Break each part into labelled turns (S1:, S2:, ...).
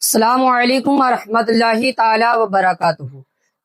S1: السلام علیکم ورحمۃ اللہ تعالی وبرکاتہ۔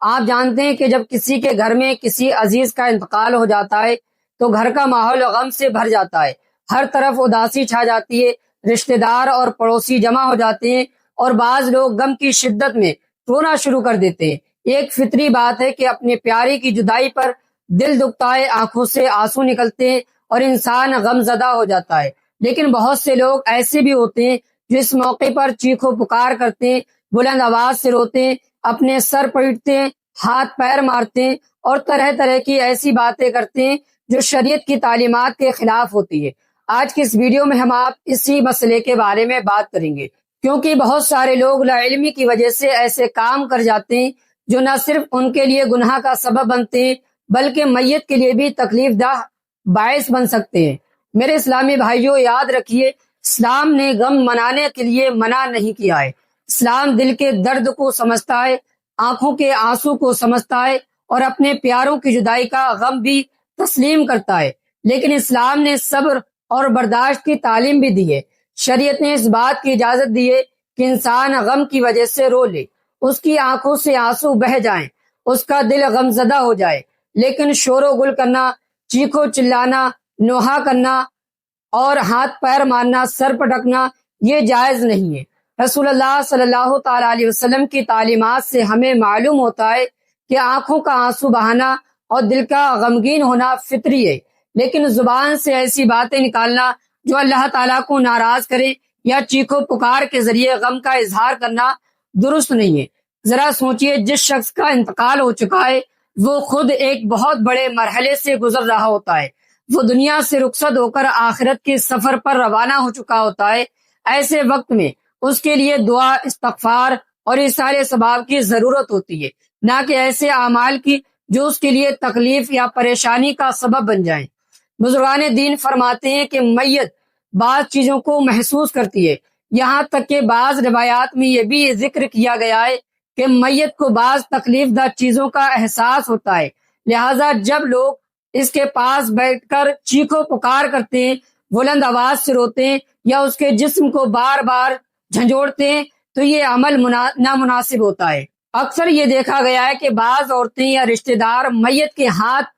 S1: آپ جانتے ہیں کہ جب کسی کے گھر میں کسی عزیز کا انتقال ہو جاتا ہے تو گھر کا ماحول غم سے بھر جاتا ہے، ہر طرف اداسی چھا جاتی ہے، رشتہ دار اور پڑوسی جمع ہو جاتے ہیں اور بعض لوگ غم کی شدت میں رونا شروع کر دیتے ہیں۔ ایک فطری بات ہے کہ اپنے پیارے کی جدائی پر دل دکھتا ہے، آنکھوں سے آنسو نکلتے ہیں اور انسان غم زدہ ہو جاتا ہے، لیکن بہت سے لوگ ایسے بھی ہوتے ہیں جو اس موقع پر چیخو پکار کرتے ہیں، بلند آواز سے روتے ہیں، اپنے سر پیٹتے ہیں، ہاتھ پیر مارتے ہیں اور طرح طرح کی ایسی باتیں کرتے ہیں جو شریعت کی تعلیمات کے خلاف ہوتی ہے۔ آج کی اس ویڈیو میں ہم آپ اسی مسئلے کے بارے میں بات کریں گے، کیونکہ بہت سارے لوگ لا علمی کی وجہ سے ایسے کام کر جاتے ہیں جو نہ صرف ان کے لیے گناہ کا سبب بنتے ہیں بلکہ میت کے لیے بھی تکلیف دہ باعث بن سکتے ہیں۔ میرے اسلامی بھائیوں، یاد رکھیے، اسلام نے غم منانے کے لیے منع نہیں کیا ہے۔ اسلام دل کے درد کو سمجھتا ہے، آنکھوں کے آنسو کو سمجھتا ہے اور اپنے پیاروں کی جدائی کا غم بھی تسلیم کرتا ہے، لیکن اسلام نے صبر اور برداشت کی تعلیم بھی دی ہے۔ شریعت نے اس بات کی اجازت دی ہے کہ انسان غم کی وجہ سے رو لے، اس کی آنکھوں سے آنسو بہہ جائیں، اس کا دل غم زدہ ہو جائے، لیکن شور و گل کرنا، چیخو چلانا، نوحہ کرنا اور ہاتھ پیر مارنا، سر پٹکنا یہ جائز نہیں ہے۔ رسول اللہ صلی اللہ تعالی علیہ وسلم کی تعلیمات سے ہمیں معلوم ہوتا ہے کہ آنکھوں کا آنسو بہانا اور دل کا غمگین ہونا فطری ہے، لیکن زبان سے ایسی باتیں نکالنا جو اللہ تعالیٰ کو ناراض کرے یا چیخو پکار کے ذریعے غم کا اظہار کرنا درست نہیں ہے۔ ذرا سوچئے، جس شخص کا انتقال ہو چکا ہے وہ خود ایک بہت بڑے مرحلے سے گزر رہا ہوتا ہے، وہ دنیا سے رخصت ہو کر آخرت کے سفر پر روانہ ہو چکا ہوتا ہے۔ ایسے وقت میں اس کے لیے دعا، استغفار اور اصالہ ثواب کی ضرورت ہوتی ہے، نہ کہ ایسے اعمال کی جو اس کے لیے تکلیف یا پریشانی کا سبب بن جائیں۔ بزرگان دین فرماتے ہیں کہ میت بعض چیزوں کو محسوس کرتی ہے، یہاں تک کہ بعض روایات میں یہ بھی ذکر کیا گیا ہے کہ میت کو بعض تکلیف دہ چیزوں کا احساس ہوتا ہے، لہٰذا جب لوگ اس کے پاس بیٹھ کر چیخو پکار کرتے ہیں، بلند آواز سے روتے ہیں یا اس کے جسم کو بار بار جھنجھوڑتے ہیں تو یہ عمل نامناسب ہوتا ہے۔ اکثر یہ دیکھا گیا ہے کہ بعض عورتیں یا رشتہ دار میت کے ہاتھ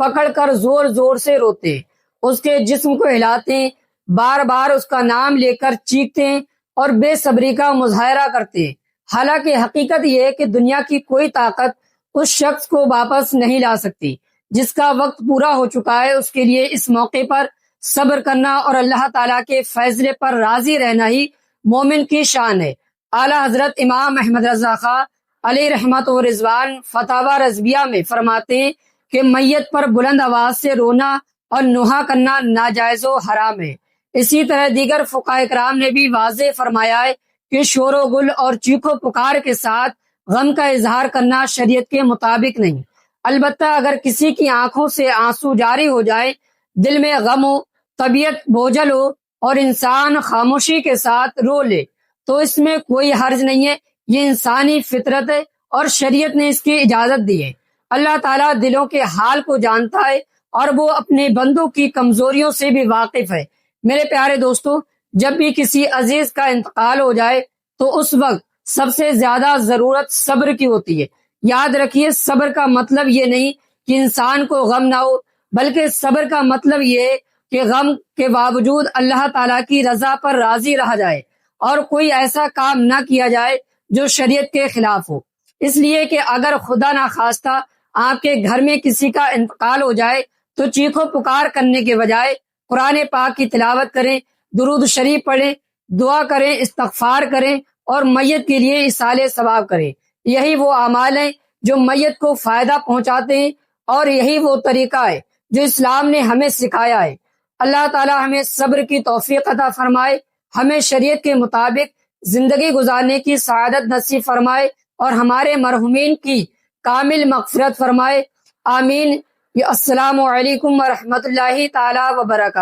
S1: پکڑ کر زور زور سے روتے ہیں، اس کے جسم کو ہلاتے ہیں، بار بار اس کا نام لے کر چیختے ہیں اور بے صبری کا مظاہرہ کرتے ہیں، حالانکہ حقیقت یہ ہے کہ دنیا کی کوئی طاقت اس شخص کو واپس نہیں لا سکتی جس کا وقت پورا ہو چکا ہے۔ اس کے لیے اس موقع پر صبر کرنا اور اللہ تعالیٰ کے فیصلے پر راضی رہنا ہی مومن کی شان ہے۔ اعلیٰ حضرت امام احمد رضا خان علیہ رحمت و رضوان فتاوی رضویہ میں فرماتے ہیں کہ میت پر بلند آواز سے رونا اور نوحہ کرنا ناجائز و حرام ہے۔ اسی طرح دیگر فقہاء کرام نے بھی واضح فرمایا ہے کہ شور و گل اور چیخو پکار کے ساتھ غم کا اظہار کرنا شریعت کے مطابق نہیں۔ البتہ اگر کسی کی آنکھوں سے آنسو جاری ہو جائے، دل میں غم ہو، طبیعت بوجھل ہو اور انسان خاموشی کے ساتھ رو لے تو اس میں کوئی حرج نہیں ہے، یہ انسانی فطرت ہے اور شریعت نے اس کی اجازت دی ہے۔ اللہ تعالیٰ دلوں کے حال کو جانتا ہے اور وہ اپنے بندوں کی کمزوریوں سے بھی واقف ہے۔ میرے پیارے دوستو، جب بھی کسی عزیز کا انتقال ہو جائے تو اس وقت سب سے زیادہ ضرورت صبر کی ہوتی ہے۔ یاد رکھیے، صبر کا مطلب یہ نہیں کہ انسان کو غم نہ ہو، بلکہ صبر کا مطلب یہ ہے کہ غم کے باوجود اللہ تعالیٰ کی رضا پر راضی رہا جائے اور کوئی ایسا کام نہ کیا جائے جو شریعت کے خلاف ہو۔ اس لیے کہ اگر خدا نخواستہ آپ کے گھر میں کسی کا انتقال ہو جائے تو چیخو پکار کرنے کے بجائے قرآن پاک کی تلاوت کریں، درود شریف پڑھیں، دعا کریں، استغفار کریں اور میت کے لیے اصالہ ثواب کریں۔ یہی وہ اعمال ہیں جو میت کو فائدہ پہنچاتے ہیں اور یہی وہ طریقہ ہے جو اسلام نے ہمیں سکھایا ہے۔ اللہ تعالی ہمیں صبر کی توفیق عطا فرمائے، ہمیں شریعت کے مطابق زندگی گزارنے کی سعادت نصیب فرمائے اور ہمارے مرحومین کی کامل مغفرت فرمائے۔ آمین۔ السلام علیکم ورحمۃ اللہ تعالی وبرکاتہ۔